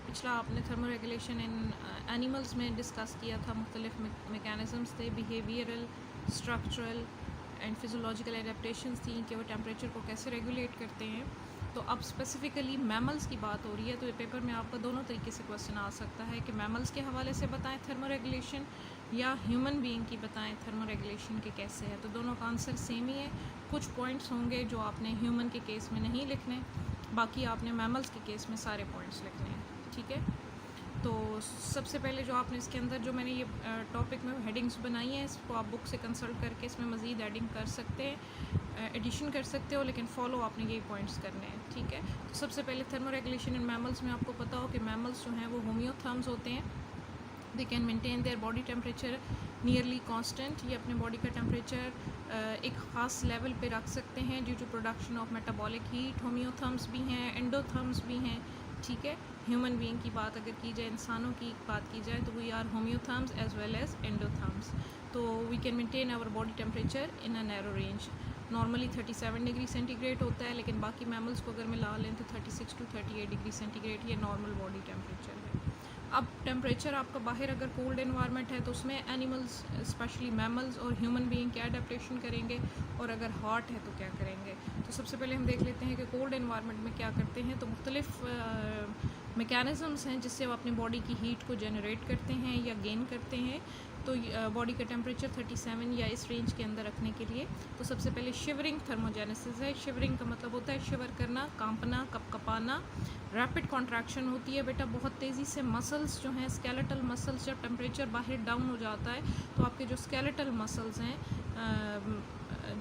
पिछला आपने thermo regulation in animals में डिस्कस किया था, मुख्तलिफ मेकानिज़म्स थे, बिहेवियरल, स्ट्रक्चरल एंड फिज़ोलॉजिकल एडेप्टेशंस थी कि वो टेम्परेचर को कैसे रेगुलेट करते हैं। तो अब स्पेसिफ़िकली मैमल्स की बात हो रही है, तो ये पेपर में आपका दोनों तरीके से क्वेश्चन आ सकता है कि मैमल्स के हवाले से बताएं थर्मो रेगुलेशन या ह्यूमन बीइंग की बताएं थर्मो रेगुलेशन के कैसे है। तो दोनों का आंसर सेम ही है। कुछ पॉइंट्स होंगे जो आपने ह्यूमन के केस में नहीं लिखने, बाकी आपने मैमल्स के केस में सारे पॉइंट्स लिखने हैं, ठीक है। तो सबसे पहले जो आपने इसके अंदर जो मैंने ये टॉपिक में हेडिंग्स बनाई हैं, इसको आप बुक से कंसल्ट करके इसमें मज़ीद एडिंग कर सकते हैं, एडिशन कर सकते हो, लेकिन फॉलो आपने यही पॉइंट्स करने हैं, ठीक है। तो सबसे पहले थर्मो रेगुलेशन इन मैमल्स में आपको पता हो कि मैमल्स जो हैं वो होम्योथर्म्स होते हैं। They can maintain their body temperature nearly constant. ये अपने बॉडी का टेम्परेचर एक ख़ास लेवल पे रख सकते हैं due to production of metabolic heat. Homeotherms भी हैं, एंडोथर्म्स भी हैं, ठीक है। ह्यूमन बीइंग की बात अगर की जाए, इंसानों की बात की जाए, तो we are homeotherms as well as endotherms. तो we can maintain our body temperature in a narrow range. Normally 37 degree centigrade होता है, लेकिन बाकी मैमल्स को अगर मिला लें तो 36 टू 38 डिग्री सेंटीग्रेड ये नॉर्मल बॉडी टेम्परेचर है। अब टेम्परेचर आपका बाहर अगर कोल्ड एनवायरनमेंट है तो उसमें एनिमल्स स्पेशली मैमल्स और ह्यूमन बीइंग क्या अडेप्टेशन करेंगे, और अगर हॉट है तो क्या करेंगे। तो सबसे पहले हम देख लेते हैं कि कोल्ड एनवायरनमेंट में क्या करते हैं। तो मुख्तलिफ मेकानिज़म्स हैं जिससे वो अपनी बॉडी की हीट को जनरेट करते हैं या गेन करते हैं। तो बॉडी का टेम्परेचर 37 या इस रेंज के अंदर रखने के लिए तो सबसे पहले शिवरिंग थर्मोजेनेसिस है। शिवरिंग का मतलब होता है शिवर करना, कांपना, कपकपाना। रैपिड कॉन्ट्रैक्शन होती है बेटा बहुत तेज़ी से। मसल्स जो हैं, स्केलेटल मसल्स, जब टेम्परेचर बाहर डाउन हो जाता है तो आपके जो स्केलेटल मसल्स हैं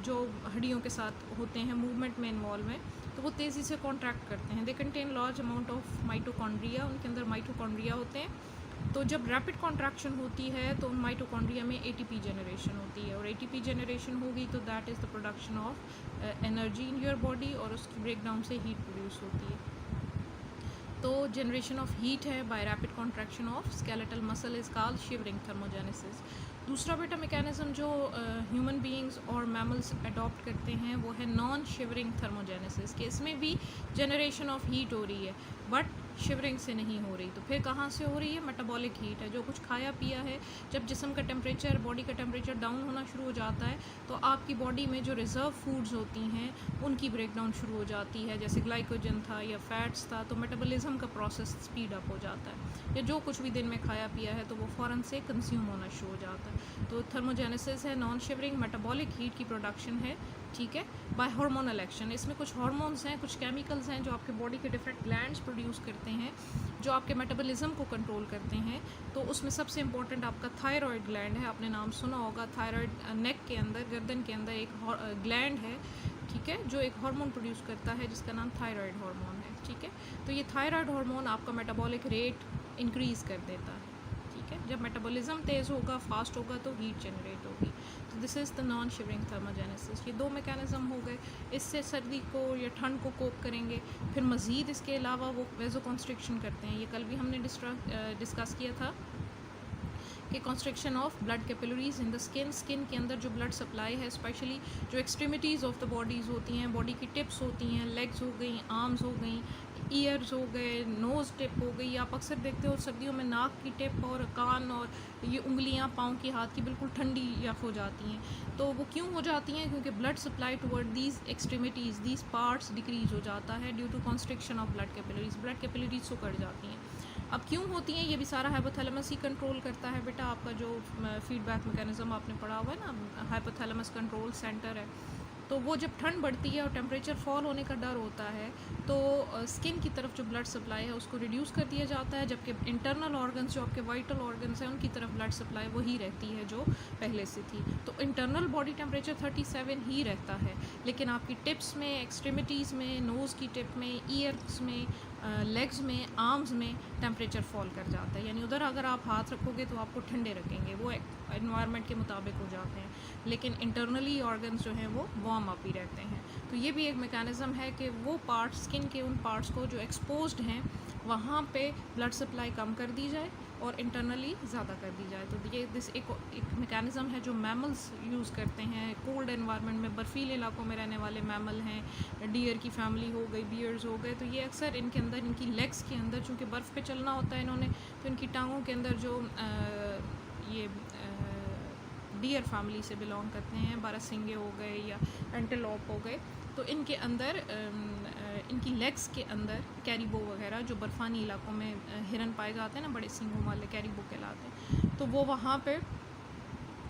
जो हड्डियों के साथ होते हैं, मूवमेंट में इन्वॉल्व हैं, तो वो तेज़ी से कॉन्ट्रैक्ट करते हैं। They contain large amount of mitochondria, उनके अंदर माइटोकॉन्ड्रिया होते हैं। तो जब रैपिड कॉन्ट्रैक्शन होती है तो उन माइटोकॉन्ड्रिया में एटीपी जनरेशन होती है, और एटीपी जनरेशन होगी तो that is the production of energy in your body, और उसकी ब्रेकडाउन से हीट प्रोड्यूस होती है। तो जनरेशन ऑफ हीट है by rapid contraction of skeletal muscle is called shivering thermogenesis. दूसरा बेटा मैकेनिज्म जो ह्यूमन बीइंग्स और मैमल्स अडॉप्ट करते हैं वो है नॉन शिवरिंग थर्मोजेनेसिस, कि इसमें भी जनरेशन ऑफ हीट हो रही है बट शिवरिंग से नहीं हो रही। तो फिर कहाँ से हो रही है? मेटाबॉलिक हीट है। जो कुछ खाया पिया है, जब जिस्म का टेम्परेचर, बॉडी का टेम्परेचर डाउन होना शुरू हो जाता है तो आपकी बॉडी में जो रिज़र्व फूड्स होती हैं उनकी ब्रेकडाउन शुरू हो जाती है। जैसे ग्लाइकोजन था या फैट्स था, तो मेटाबॉलिज्म का प्रोसेस स्पीड अप हो जाता है। या जो कुछ भी दिन में खाया पिया है तो वो फ़ौरन से कंज्यूम होना शुरू हो जाता है। तो थर्मोजेनेसिस है नॉन शिवरिंग, मेटाबॉलिक हीट की प्रोडक्शन है, ठीक है, बाय हार्मोनल एक्शन। इसमें कुछ हार्मोन्स हैं, कुछ केमिकल्स हैं जो आपके बॉडी के डिफरेंट ग्लैंड्स प्रोड्यूस करते हैं, जो आपके मेटाबॉलिज्म को कंट्रोल करते हैं। तो उसमें सबसे इंपॉर्टेंट आपका थायराइड ग्लैंड है। आपने नाम सुना होगा, थायराइड नेक के अंदर, गर्दन के अंदर एक ग्लैंड है, ठीक है, जो एक हार्मोन प्रोड्यूस करता है जिसका नाम थायराइड हार्मोन है, ठीक है। तो ये थायराइड हार्मोन आपका मेटाबॉलिक रेट इंक्रीज़ कर देता है, ठीक है। जब मेटाबॉलिज्म तेज़ होगा, फास्ट होगा, तो हीट जनरेट होगी। तो this is the non shivering thermogenesis. ये दो मैकेनिज़्म हो गए। इससे सर्दी को या ठंड को कोप करेंगे। फिर मज़ीद इसके अलावा वो वेज़ोकॉन्स्ट्रिक्शन करते हैं। ये कल भी हमने डिस्कस किया था कि constriction of blood capillaries in the skin. Skin के अंदर जो ब्लड सप्लाई है, स्पेशली जो एक्सट्रीमिटीज़ ऑफ द बॉडीज़ होती हैं, बॉडी की टिप्स होती हैं, लेग्स हो गई, आर्म्स हो गई, ईयर्स हो गए, नोज़ टिप हो गई। आप अक्सर देखते हो सर्दियों में नाक की टिप और कान और ये उंगलियां पाँव की, हाथ की बिल्कुल ठंडी या हो जाती हैं। तो वो क्यों हो जाती हैं? क्योंकि blood supply toward these extremities, these parts decrease हो जाता है due to constriction of blood capillaries. Blood capillaries सुकड़ जाती हैं। अब क्यों होती हैं? ये भी सारा हाइपोथैलेमस ही कंट्रोल करता है बेटा। आपका जो फीडबैक मैकेनिज्म आपने पढ़ा हुआ है ना, हाइपोथैलेमस कंट्रोल सेंटर है। तो वो जब ठंड बढ़ती है और टेम्परेचर फॉल होने का डर होता है तो स्किन की तरफ जो ब्लड सप्लाई है उसको रिड्यूस कर दिया जाता है, जबकि इंटरनल ऑर्गन्स जो आपके वाइटल ऑर्गन्स हैं उनकी तरफ ब्लड सप्लाई वही रहती है जो पहले से थी। तो इंटरनल बॉडी टेम्परेचर 37 ही रहता है, लेकिन आपकी टिप्स में, एक्सट्रीमिटीज़ में, नोज़ की टिप में, ईयर्स में, लेग्स में, आर्म्स में टेम्परेचर फॉल कर जाता है। यानी उधर अगर आप हाथ रखोगे तो आपको ठंडे रखेंगे, वो एनवायरनमेंट के मुताबिक हो जाते हैं, लेकिन इंटरनली ऑर्गन्स जो हैं वो वार्म अप ही रहते हैं। तो ये भी एक मैकेनिज़्म है कि वो पार्ट्स, स्किन के उन पार्ट्स को जो एक्सपोज्ड हैं वहाँ पे ब्लड सप्लाई कम कर दी जाए और इंटरनली ज़्यादा कर दी जाए। तो ये एक मेकानिज़म है जो मैमल्स यूज़ करते हैं। कोल्ड एनवायरनमेंट में बर्फीले इलाकों में रहने वाले मैमल हैं, डियर की फैमिली हो गई, बियर्स हो गए, तो ये अक्सर इनके अंदर, इनकी लेग्स के अंदर, चूँकि बर्फ़ पे चलना होता है इन्होंने, तो इनकी टांगों के अंदर जो ये डियर फैमिली से बिलोंग करते हैं, बारहसिंगे हो गए या एंटेलोप हो गए, तो इनके अंदर इनकी लेग्स के अंदर कैरिबो वगैरह जो बर्फ़ानी इलाकों में हिरन पाए जाते हैं ना, बड़े सींगों वाले कैरिबो कहलाते हैं, तो वो वहाँ पे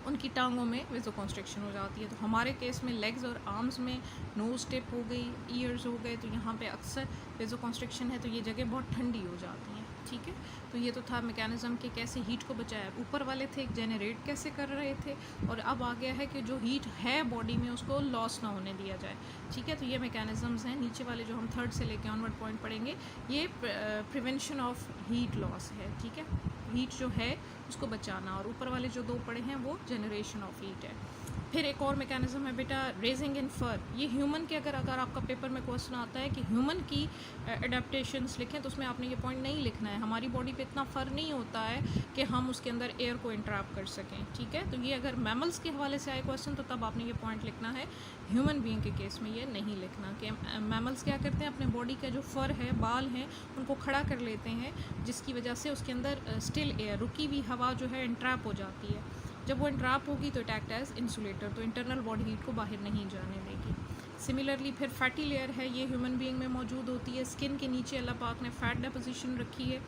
उनकी टांगों में वेज़ोकॉन्स्ट्रिक्शन हो जाती है। तो हमारे केस में लेग्स और आर्म्स में नोज़ टिप हो गई, ईयर्स हो गए, तो यहाँ पे अक्सर वेज़ोकॉन्स्ट्रिक्शन है, तो ये जगह बहुत ठंडी हो जाती हैं। ठीक है, तो ये तो था मैकेनिज़्म कि कैसे हीट को बचाया। ऊपर वाले थे जनरेट कैसे कर रहे थे, और अब आ गया है कि जो हीट है बॉडी में उसको लॉस ना होने दिया जाए। ठीक है, तो ये मैकेनिज़म्स हैं। नीचे वाले जो हम थर्ड से लेके ऑनवर्ड पॉइंट पढ़ेंगे, ये प्रिवेंशन ऑफ हीट लॉस है। ठीक है, हीट जो है उसको बचाना, और ऊपर वाले जो दो पढ़े हैं वो जनरेशन ऑफ हीट है। फिर एक और मैकेनिज़्म है बेटा, रेजिंग इन फर। ये ह्यूमन के अगर आपका पेपर में क्वेश्चन आता है कि ह्यूमन की एडेप्टेशंस लिखें, तो उसमें आपने ये पॉइंट नहीं लिखना है। हमारी बॉडी पे इतना फ़र नहीं होता है कि हम उसके अंदर एयर को इंट्रैप कर सकें। ठीक है, तो ये अगर मैमल्स के हवाले से आए क्वेश्चन, तो तब आपने ये पॉइंट लिखना है। ह्यूमन बीइंग के केस में ये नहीं लिखना कि मैमल्स क्या करते हैं, अपने बॉडी का जो फ़र है, बाल हैं, उनको खड़ा कर लेते हैं, जिसकी वजह से उसके अंदर स्टिल एयर, रुकी हुई हवा जो है इंट्रैप हो जाती है। जब वो इंट्रैप होगी तो इट एक्ट एज इंसुलेटर, तो इंटरनल बॉडी हीट को बाहर नहीं जाने देगी। सिमिलरली फिर फैटी लेयर है, ये ह्यूमन बीइंग में मौजूद होती है। स्किन के नीचे अल्लाह पाक ने फ़ैट डिपोजिशन रखी है,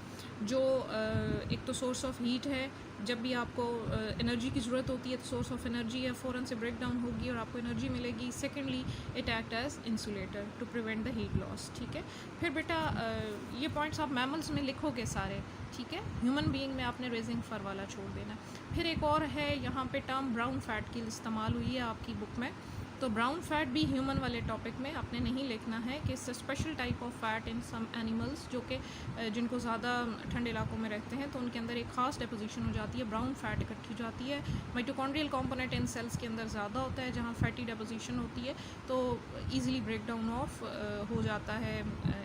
जो एक तो सोर्स ऑफ हीट है। जब भी आपको एनर्जी की ज़रूरत होती है तो सोर्स ऑफ एनर्जी है, फ़ौरन से ब्रेक डाउन होगी और आपको एनर्जी मिलेगी। Secondly it act as insulator to prevent the heat loss. ठीक है, फिर बेटा ये पॉइंट्स आप मैमल्स में लिखोगे सारे। ठीक है, ह्यूमन बीइंग में आपने रेजिंग फर वाला छोड़ देना। फिर एक और है, यहाँ पे टर्म ब्राउन फ़ैट की इस्तेमाल हुई है आपकी बुक में, तो ब्राउन फ़ैट भी ह्यूमन वाले टॉपिक में आपने नहीं लिखना है कि it's a special type of fat in some animals, जो कि जिनको ज़्यादा ठंडे इलाकों में रहते हैं, तो उनके अंदर एक ख़ास डिपोजिशन हो जाती है, ब्राउन फ़ैट इकट्ठी हो जाती है। माइटोकॉन्ड्रियल कंपोनेंट इन सेल्स के अंदर ज़्यादा होता है, जहाँ फैटी डिपोजिशन होती है, तो ईज़िली ब्रेक डाउन ऑफ हो जाता है,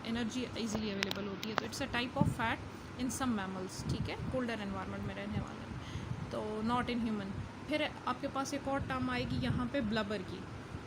एनर्जी ईज़िली अवेलेबल होती है। तो it's a type of fat in some mammals. ठीक है, कोल्डर एनवायरनमेंट में रहने वाले, तो नॉट इन ह्यूमन। फिर आपके पास एक और टर्म आएगी यहाँ पे ब्लबर की।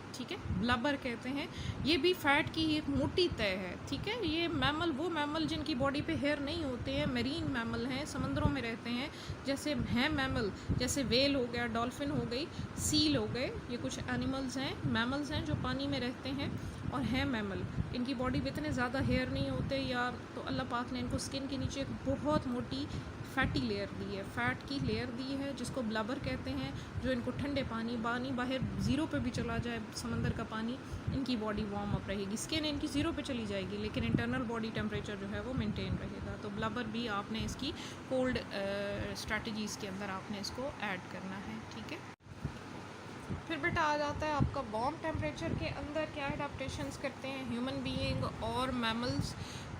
ठीक है, ब्लबर कहते हैं, ये भी फ़ैट की एक मोटी तय है। ठीक है, ये मैमल, वो मैमल जिनकी बॉडी पे हेयर नहीं होते हैं, मरीन मैमल हैं, समंदरों में रहते हैं, जैसे हैं मैमल, जैसे वेल हो गया, डॉल्फिन हो गई, सील हो गए, ये कुछ एनिमल्स हैं, मैमल्स हैं जो पानी में रहते हैं और हैं मैमल। इनकी बॉडी पे इतने ज़्यादा हेयर नहीं होते, या तो अल्लाह पाक ने इनको स्किन के नीचे एक बहुत मोटी फैटी लेयर दी है, फ़ैट की लेयर दी है, जिसको ब्लबर कहते हैं, जो इनको ठंडे पानी बाहर ज़ीरो पे भी चला जाए समंदर का पानी, इनकी बॉडी वार्म अप रहेगी। स्किन इनकी ज़ीरो पे चली जाएगी, लेकिन इंटरनल बॉडी टेम्परेचर जो है वो मेंटेन रहेगा। तो ब्लबर भी आपने इसकी कोल्ड स्ट्रैटेजीज़ के अंदर आपने इसको ऐड करना है। ठीक है, फिर बेटा आ जाता है आपका वार्म टेम्परेचर के अंदर क्या अडेप्टेशंस करते हैं ह्यूमन बीइंग और मैमल्स।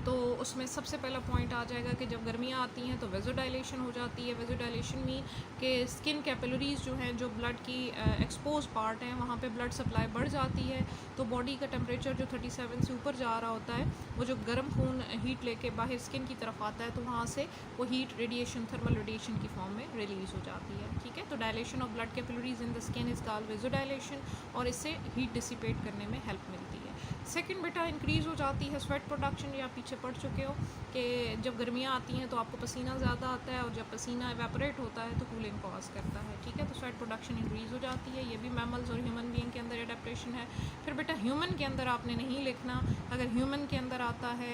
तो उसमें सबसे पहला पॉइंट आ जाएगा कि जब गर्मियाँ आती हैं तो वेज़ोडाइलेशन हो जाती है। वेज़ोडाइलेशन मीन कि स्किन कैपिलरीज जो हैं, जो ब्लड की एक्सपोज पार्ट हैं, वहाँ पे ब्लड सप्लाई बढ़ जाती है, तो बॉडी का टेम्परेचर जो 37 से ऊपर जा रहा होता है, वो जो गर्म खून हीट लेके बाहर स्किन की तरफ आता है, तो वहाँ से वो हीट रेडिएशन, थर्मल रेडिएशन की फॉर्म में रिलीज़ हो जाती है। ठीक है, तो dilation of blood capillaries in the skin is called vasodilation, और इससे हीट डिसिपेट करने में हेल्प मिलती है। सेकंड बेटा इंक्रीज़ हो जाती है स्वेट प्रोडक्शन, या पीछे पढ़ चुके हो कि जब गर्मियाँ आती हैं तो आपको पसीना ज़्यादा आता है, और जब पसीना एवेपोरेट होता है तो कूलिंग कॉज करता है। ठीक है, तो स्वेट प्रोडक्शन इंक्रीज़ हो जाती है। ये भी मैमल्स और ह्यूमन बीइंग के अंदर एडेप्टेशन है। फिर बेटा ह्यूमन के अंदर आपने नहीं लिखना, अगर ह्यूमन के अंदर आता है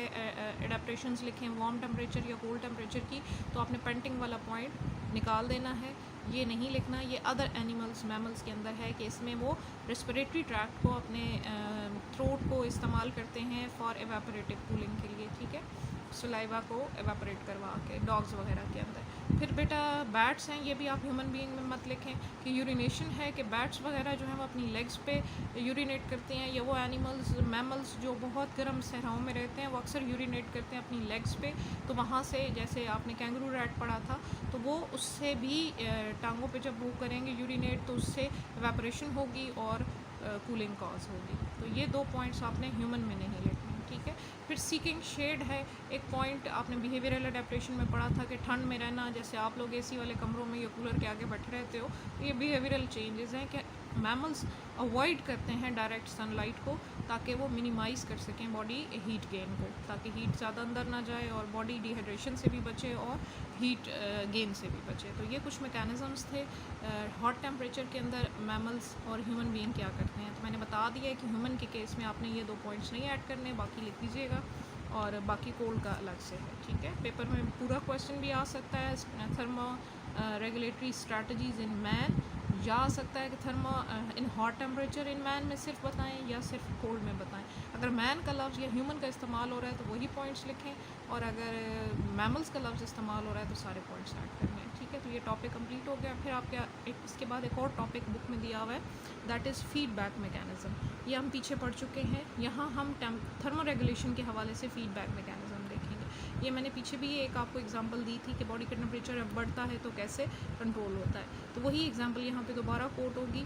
एडेप्टेशंस लिखें वार्म टेम्परेचर या कोल्ड टेम्परेचर की, तो आपने पेंटिंग वाला पॉइंट निकाल देना है, ये नहीं लिखना। ये अदर एनिमल्स मैमल्स के अंदर है कि इसमें वो रेस्पिरेटरी ट्रैक्ट को, अपने थ्रोट को इस्तेमाल करते हैं फॉर एवेपोरेटिव कूलिंग के लिए। ठीक है, सलाइवा को एवेपोरेट करवा के, डॉग्स वगैरह के अंदर। फिर बेटा बैट्स हैं, ये भी आप ह्यूमन बीइंग में मत लिखें कि यूरिनेशन है, कि बैट्स वगैरह जो हैं वो अपनी लेग्स पे यूरिनेट करते हैं, या वो एनिमल्स मैमल्स जो बहुत गर्म सहराओं में रहते हैं वो अक्सर यूरिनेट करते हैं अपनी लेग्स पे, तो वहाँ से, जैसे आपने कैंगरू रैट पढ़ा था, तो वो उससे भी टांगों पे जब वो करेंगे यूरिनेट, तो उससे एवेपोरेशन होगी और कूलिंग कॉज होगी। तो ये दो पॉइंट्स आपने ह्यूमन में नहीं लिखने। ठीक है, फिर फिर सीकिंग शेड है, एक पॉइंट आपने बिहेवियरल अडेप्टेशन में पढ़ा था कि ठंड में रहना, जैसे आप लोग एसी वाले कमरों में या कूलर के आगे बैठे रहते हो, तो ये बिहेवियरल चेंजेस हैं कि मैमल्स अवॉइड करते हैं डायरेक्ट सनलाइट को ताकि वो मिनिमाइज़ कर सकें बॉडी हीट गेन को, ताकि हीट ज़्यादा अंदर ना जाए और बॉडी डिहाइड्रेशन से भी बचे और हीट गेन से भी बचे। तो ये कुछ मैकेनिज़म्स थे हॉट टेम्परेचर के अंदर मैमल्स और ह्यूमन बीइंग क्या करते हैं। तो मैंने बता दिया है कि ह्यूमन के केस में आपने ये 2 पॉइंट्स नहीं ऐड करने, बाकी लिख लीजिएगा, और बाकी कोल्ड का अलग से है, ठीक है। पेपर में पूरा क्वेश्चन भी आ सकता है, thermo regulatory strategies in man, या आ सकता है कि thermo in hot temperature in man में सिर्फ बताएं या सिर्फ कोल्ड में बताएं। अगर मैन का लफ्ज़ या ह्यूमन का इस्तेमाल हो रहा है तो वही पॉइंट्स लिखें, और अगर मैमल्स का लफ्ज़ इस्तेमाल हो रहा है तो सारे पॉइंट्स ऐड करने हैं, ठीक है। तो ये टॉपिक कंप्लीट हो गया। फिर आपके इसके बाद एक और टॉपिक बुक में दिया हुआ है, दैट इज़ फीडबैक मैकेनिज़्म। ये हम पीछे पढ़ चुके हैं। यहाँ हम थर्मो रेगुलेशन के हवाले से फीडबैक मैकेनिज़्म देखेंगे। ये मैंने पीछे भी एक आपको एग्जांपल दी थी कि बॉडी का टेम्परेचर अब बढ़ता है तो कैसे कंट्रोल होता है, तो वही एग्जांपल यहाँ पे दोबारा कोट होगी।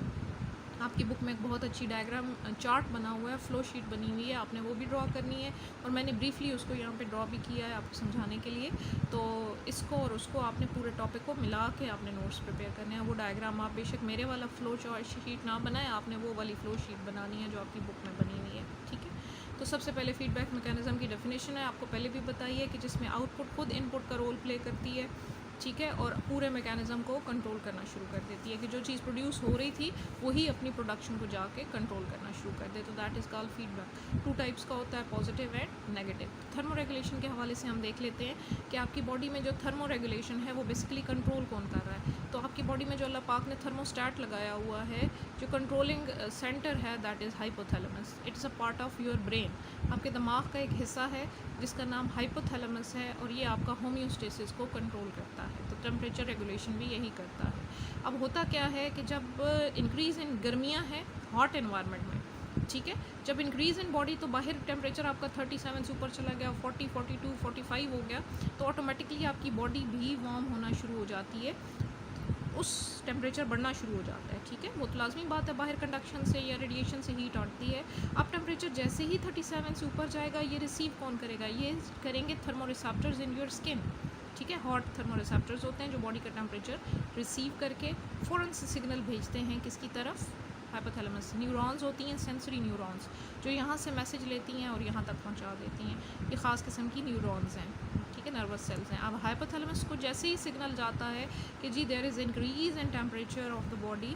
आपकी बुक में एक बहुत अच्छी डायग्राम चार्ट बना हुआ है, फ्लो शीट बनी हुई है, आपने वो भी ड्रॉ करनी है, और मैंने ब्रीफली उसको यहाँ पे ड्रॉ भी किया है आपको समझाने के लिए। तो इसको और उसको आपने पूरे टॉपिक को मिला के आपने नोट्स प्रिपेयर करने हैं। वो डायग्राम आप बेशक मेरे वाला फ्लो शीट ना बनाएं, आपने वो वाली फ्लो शीट बनानी है जो आपकी बुक में बनी हुई है, ठीक है। तो सबसे पहले फीडबैक मैकेनिज़्म की डेफिनेशन है, आपको पहले भी बताई है कि जिसमें आउटपुट खुद इनपुट का रोल प्ले करती है, ठीक है, और पूरे मैकेनिज़्म को कंट्रोल करना शुरू कर देती है कि जो चीज़ प्रोड्यूस हो रही थी वही अपनी प्रोडक्शन को जाके कंट्रोल करना शुरू कर दे। तो that is called feedback. 2 types का होता है, positive and negative. Thermo regulation के हवाले से हम देख लेते हैं कि आपकी बॉडी में जो थर्मो रेगुलेशन है वो बेसिकली कंट्रोल कौन कर रहा है। तो आपकी बॉडी में जो अल्लाह पाक ने थर्मोस्टैट लगाया हुआ है, जो कंट्रोलिंग सेंटर है, that is hypothalamus. It's a part of your brain. आपके दिमाग का एक हिस्सा है जिसका नाम हाइपोथैलेमस है, और ये आपका होम्योस्टेसिस को कंट्रोल करता है। तो टेम्परेचर रेगुलेशन भी यही करता है। अब होता क्या है कि जब इंक्रीज़ इन गर्मियाँ हैं हॉट एनवायरनमेंट में, ठीक है, जब इंक्रीज़ इन बॉडी, तो बाहर टेम्परेचर आपका 37 से ऊपर चला गया, 40, 42, 45 हो गया, तो ऑटोमेटिकली आपकी बॉडी भी वार्म होना शुरू हो जाती है, उस टेम्परेचर बढ़ना शुरू हो जाता है, ठीक है। वो तो लाजमी बात है, बाहर कंडक्शन से या रेडिएशन से हीट आती है। अब टेम्परेचर जैसे ही 37 से ऊपर जाएगा, ये रिसीव कौन करेगा? ये करेंगे थर्मोरिसेप्टर्स इन योर स्किन, ठीक है। हॉट थर्मोरिसेप्टर्स होते हैं जो बॉडी का टेम्परेचर रिसीव करके फ़ौरन से सिग्नल भेजते हैं किसकी तरफ? हाइपोथैलेमस। न्यूरॉन्स होती हैं, सेंसरी न्यूरॉन्स, जो यहाँ से मैसेज लेती हैं और यहाँ तक पहुँचा देती हैं। ये ख़ास किस्म की न्यूरॉन्स हैं, ठीक है, नर्वस सेल्स हैं। अब हाइपोथैलेमस को जैसे ही सिग्नल जाता है कि जी there is increase in temperature of the body,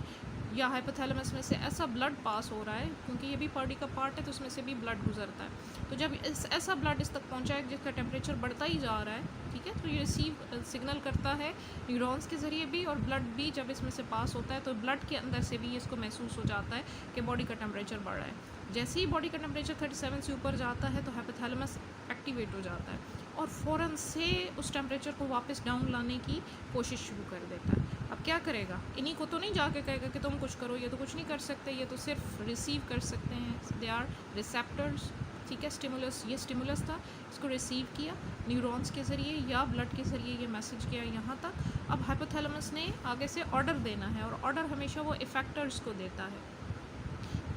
या हाइपोथैलेमस में से ऐसा ब्लड पास हो रहा है, क्योंकि ये भी बॉडी का पार्ट है तो उसमें से भी ब्लड गुजरता है, तो जब ऐसा ब्लड इस तक पहुंचा है जिसका टेम्परेचर बढ़ता ही जा रहा है, ठीक है, तो ये रिसीव सिग्नल करता है न्यूरॉन्स के ज़रिए भी, और ब्लड भी जब इसमें से पास होता है तो ब्लड के अंदर से भी इसको महसूस हो जाता है कि बॉडी का टेम्परेचर बढ़ रहा है। जैसे ही बॉडी का टेम्परेचर 37 से ऊपर जाता है तो हाइपोथैलेमस एक्टिवेट हो जाता है और फ़ौरन से उस टेम्परेचर को वापस डाउन लाने की कोशिश शुरू कर देता है। अब क्या करेगा? इन्हीं को तो नहीं जाके कहेगा कि तुम कुछ करो, ये तो कुछ नहीं कर सकते, ये तो सिर्फ रिसीव कर सकते हैं। दे आर रिसेप्टर्स, ठीक है। स्टिमुलस, ये स्टिमुलस था, इसको रिसीव किया न्यूरॉन्स के ज़रिए या ब्लड के ज़रिए, ये मैसेज किया यहाँ तक। अब हाइपोथैलेमस ने आगे से ऑर्डर देना है, और ऑर्डर हमेशा वो इफेक्टर्स को देता है,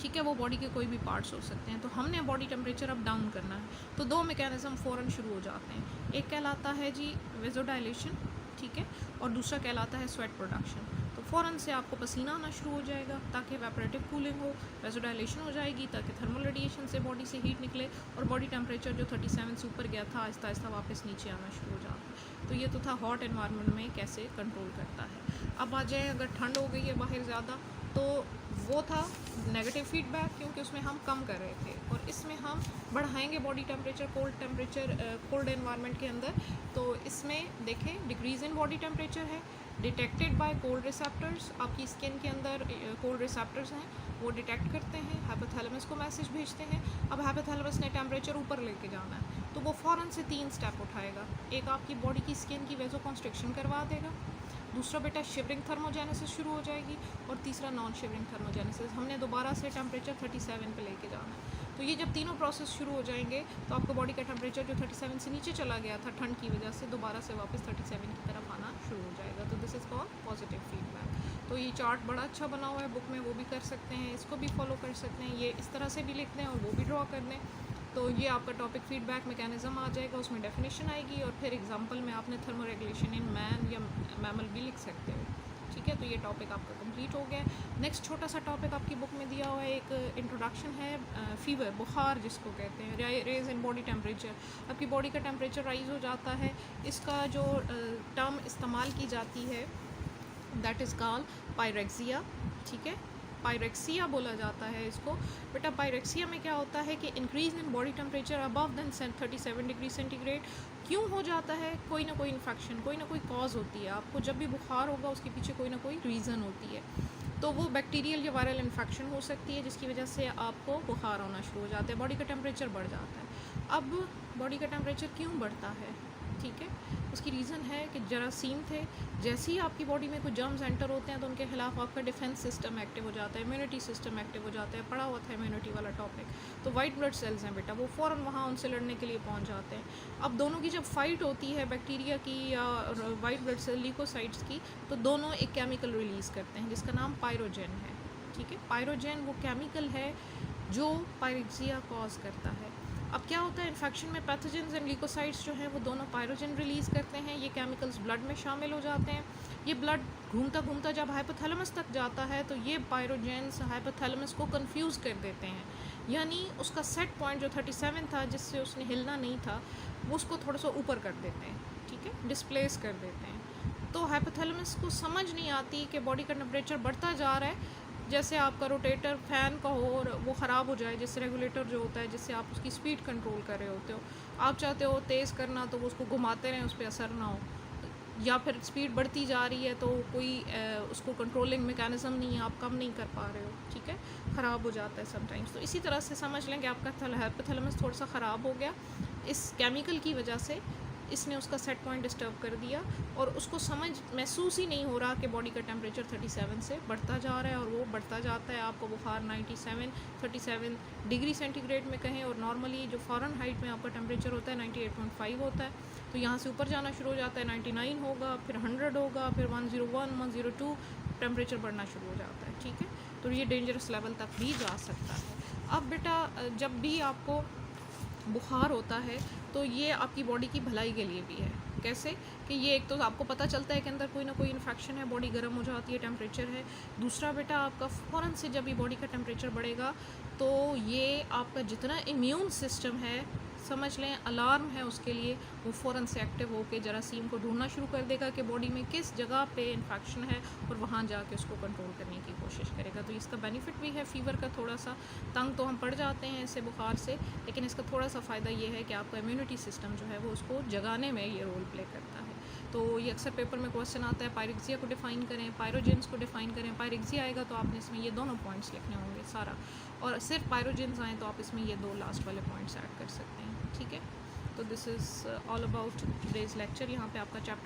ठीक है, वो बॉडी के कोई भी पार्ट्स हो सकते हैं। तो हमने बॉडी टेम्परेचर अब डाउन करना है, तो 2 मैकेनिज़्म फ़ौरन शुरू हो जाते हैं। एक कहलाता है जी वेज़ोडाइलेशन, ठीक है, और दूसरा कहलाता है स्वेट प्रोडक्शन। तो फ़ौरन से आपको पसीना आना शुरू हो जाएगा ताकि एवापोरेटिव कूलिंग हो, वेज़ोडाइलेशन हो जाएगी ताकि थर्मल रेडिएशन से बॉडी से हीट निकले, और बॉडी टेम्परेचर जो 37 से ऊपर गया था आहिस्ता आहिस्ता वापस नीचे आना शुरू हो जाता है। तो ये तो था हॉट एनवायरनमेंट में कैसे कंट्रोल करता है। अब आ जाए अगर ठंड हो गई है बाहर ज़्यादा, तो वो था नेगेटिव फीडबैक, क्योंकि उसमें हम कम कर रहे थे, और इसमें हम बढ़ाएंगे बॉडी टेम्परेचर कोल्ड एनवायरनमेंट के अंदर। तो इसमें देखें डिक्रीज़ इन बॉडी टेम्परेचर है, डिटेक्टेड बाय कोल्ड रिसेप्टर्स। आपकी स्किन के अंदर कोल्ड रिसेप्टर्स हैं, वो डिटेक्ट करते हैं, हाइपोथैलेमस को मैसेज भेजते हैं। अब हाइपोथैलेमस ने टेम्परेचर ऊपर लेके जाना है, तो वो फ़ौरन से 3 स्टेप उठाएगा। एक आपकी बॉडी की स्किन की वेज़ोकॉन्स्ट्रिक्शन करवा देगा, दूसरा बेटा शिवरिंग थर्मोजेनेसिस शुरू हो जाएगी, और तीसरा नॉन शिवरिंग थर्मोजेनेसिस। हमने दोबारा से टेम्परेचर 37 पे लेके जाना है। तो ये जब तीनों प्रोसेस शुरू हो जाएंगे तो आपका बॉडी का टेम्परेचर जो 37 से नीचे चला गया था ठंड की वजह से, दोबारा से वापस 37 की तरफ आना शुरू हो जाएगा। तो this is called positive feedback. तो ये चार्ट बड़ा अच्छा बना हुआ है बुक में, वो भी कर सकते हैं, इसको भी फॉलो कर सकते हैं, ये इस तरह से भी लिख दें और वो भी ड्रॉ कर दें। तो ये आपका टॉपिक फीडबैक मैकेनिज़्म आ जाएगा, उसमें डेफिनेशन आएगी और फिर एग्जांपल में आपने थर्मो रेगुलेशन इन मैन या मैमल भी लिख सकते हो। ठीक है, तो ये टॉपिक आपका कंप्लीट हो गया। नेक्स्ट छोटा सा टॉपिक आपकी बुक में दिया हुआ है, एक इंट्रोडक्शन है, फ़ीवर, बुखार जिसको कहते हैं, रेज इन बॉडी टेम्परेचर। आपकी बॉडी का टेम्परेचर राइज़ हो जाता है, इसका जो टर्म इस्तेमाल की जाती है दैट इज़ कॉल्ड पायरेक्सिया। ठीक है, पायरेक्सिया बोला जाता है इसको। बेटा पायरेक्सिया में क्या होता है कि increase in body temperature above than 37 degree centigrade. क्यों हो जाता है? कोई ना कोई इन्फेक्शन, कोई ना कोई कॉज होती है। आपको जब भी बुखार होगा उसके पीछे कोई ना कोई रीज़न होती है। तो वो बैक्टीरियल या वायरल इन्फेक्शन हो सकती है जिसकी वजह से आपको बुखार होना शुरू हो जाता है, बॉडी का टेम्परेचर बढ़ जाता है। अब बॉडी का टेम्परेचर क्यों बढ़ता है? ठीक है, उसकी रीज़न है कि जरासीम थे, जैसे ही आपकी बॉडी में कुछ जर्म्स एंटर होते हैं तो उनके खिलाफ आपका डिफेंस सिस्टम एक्टिव हो जाता है, इम्यूनिटी सिस्टम एक्टिव हो जाता है। पढ़ा हुआ था इम्यूनिटी वाला टॉपिक। तो वाइट ब्लड सेल्स हैं बेटा, वो फ़ौरन वहाँ उनसे लड़ने के लिए पहुँच जाते हैं। अब दोनों की जब फाइट होती है बैक्टीरिया की या वाइट ब्लड सेल ल्यूकोसाइट्स की, तो दोनों एक केमिकल रिलीज़ करते हैं जिसका नाम पायरोजेन है। ठीक है, पायरोजेन वो केमिकल है जो पायरेक्सिया कॉज करता है। अब क्या होता है, इन्फेक्शन में पैथोजेंस एंड ल्यूकोसाइट्स जो हैं वो दोनों पायरोजेन रिलीज़ करते हैं। ये केमिकल्स ब्लड में शामिल हो जाते हैं। ये ब्लड घूमता घूमता जब हाइपोथैलेमस तक जाता है तो ये पायरोजेंस हाइपोथैलेमस को कंफ्यूज कर देते हैं, यानी उसका सेट पॉइंट जो 37 था जिससे उसने हिलना नहीं था वो उसको थोड़ा सा ऊपर कर देते हैं। ठीक है, डिस्प्लेस कर देते हैं। तो हाइपोथैलेमस को समझ नहीं आती कि बॉडी का टेम्परेचर बढ़ता जा रहा है, जैसे आपका रोटेटर फैन का हो और वो ख़राब हो जाए, जैसे रेगुलेटर जो होता है जिससे आप उसकी स्पीड कंट्रोल कर रहे होते हो, आप चाहते हो तेज़ करना तो वो उसको घुमाते रहें, उस पर असर ना हो, या फिर स्पीड बढ़ती जा रही है तो कोई उसको कंट्रोलिंग मैकेनिज़्म नहीं है, आप कम नहीं कर पा रहे हो। ठीक है, ख़राब हो जाता है समटाइम्स। तो इसी तरह से समझ लें कि आपका हाइपोथैलेमस थोड़ा सा ख़राब हो गया इस केमिकल की वजह से, इसने उसका सेट पॉइंट डिस्टर्ब कर दिया और उसको समझ महसूस ही नहीं हो रहा कि बॉडी का टेम्परेचर 37 से बढ़ता जा रहा है, और वो बढ़ता जाता है। आपको बुखार 37 डिग्री सेंटीग्रेड में कहें, और नॉर्मली जो फ़ारेनहाइट में आपका टेम्परेचर होता है 98.5 होता है। तो यहाँ से ऊपर जाना शुरू हो जाता है, 99 होगा, फिर 100 होगा, फिर 101, 102 टेम्परेचर बढ़ना शुरू हो जाता है। ठीक है, तो ये डेंजरस लेवल तक भी जा सकता है। अब बेटा जब भी आपको बुखार होता है तो ये आपकी बॉडी की भलाई के लिए भी है। कैसे कि ये एक तो आपको पता चलता है कि अंदर कोई ना कोई इन्फेक्शन है, बॉडी गर्म हो जाती है, टेम्परेचर है। दूसरा बेटा आपका फ़ौरन से जब ये बॉडी का टेम्परेचर बढ़ेगा तो ये आपका जितना इम्यून सिस्टम है, समझ लें अलार्म है उसके लिए, वो फ़ौरन से एक्टिव होकर जरासीम को ढूंढना शुरू कर देगा कि बॉडी में किस जगह पे इन्फेक्शन है और वहाँ जाके उसको कंट्रोल करने की कोशिश करेगा। तो इसका बेनिफिट भी है फ़ीवर का। थोड़ा सा तंग तो हम पड़ जाते हैं इससे बुखार से, लेकिन इसका थोड़ा सा फ़ायदा ये है कि आपका इम्यूनिटी सिस्टम जो है वो उसको जगाने में ये रोल प्ले करता है। तो ये अक्सर पेपर में क्वेश्चन आता है, पायरेक्सिया को डिफ़ाइन करें, पायरोजेंस को डिफ़ाइन करें। पायरेक्सिया आएगा तो आपने इसमें ये दोनों पॉइंट्स लिखने होंगे सारा, और सिर्फ पायरोजेंस आएँ तो आप इसमें ये दो लास्ट वाले पॉइंट्स ऐड कर सकते हैं। ठीक है, तो this is all about today's lecture. यहाँ पे आपका चैप्टर